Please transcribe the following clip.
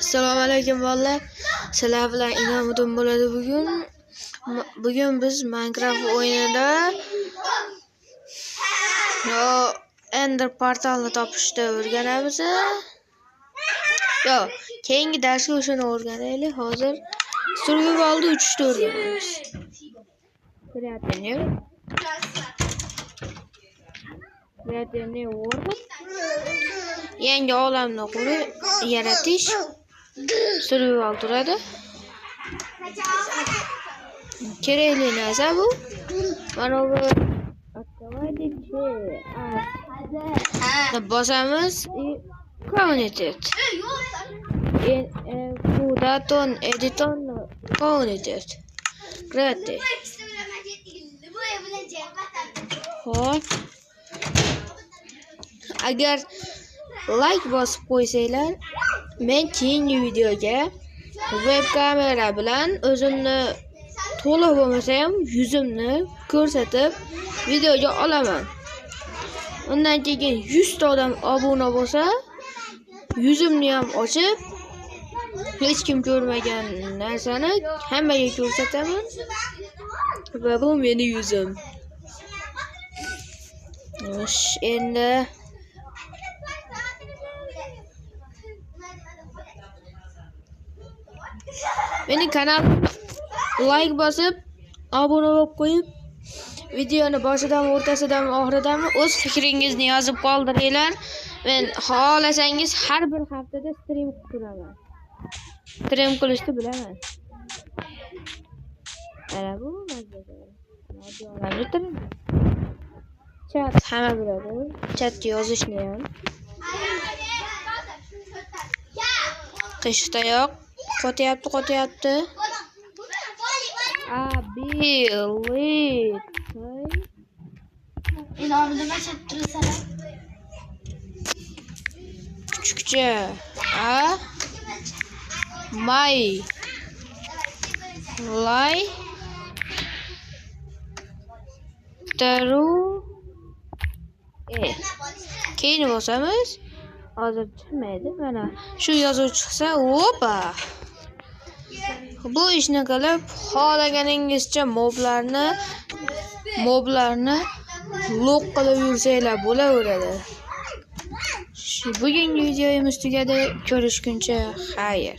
Assalomu alaykum bolalar. Sizlar bilan Inomiddin bo'ladi bugun. Bugun biz Minecraft o'yinida Ender portalni topishda o'rganamiz. Yo'q, keyingi darsga o'shani o'rganaylik. Hozir survivalni uchishda o'rganamiz. Kreativni o'rganib, yangi olamni qurib yaratish survival turadi. Kerakli narsa bu. Mana bu bosamiz community. Kudaton editon community. Kreativ. Hop. Agar like bosib qo'ysanglar, men keyingi videoga web kamera bilan o'zimni to'liq bo'lmasa ham yuzimni ko'rsatib videoga olaman. Undan keyin 100 ta odam obuna bo'lsa, yuzimni ham ochib, hech kim ko'rmagan narsani hammaga ko'rsataman. Va bu meni yuzim. Endi meni kanalimga like bosib, obuna bo'lib qo'yib, videoni boshidan, o'rtasidan, oxiridan o'z fikringizni yozib qoldiringlar. Men xohlasangiz har bir haftada stream qilib turaman. Stream qilishni bilaman. Mana bu mazza. Chat hamma biladi. Chatga yozishni ham. Qishda yo'q. Qo'tyapti. Küçükçe. My life through keyin bosamiz. Hozir chiqmaydi. Mana shu yozuv chiqsa, opa. Bu ishni qilib, xohlaganingizcha moblarni loq qilib yursanglar bo'laveradi. Bugungi videomiz tugadi. Ko'rishguncha xayr.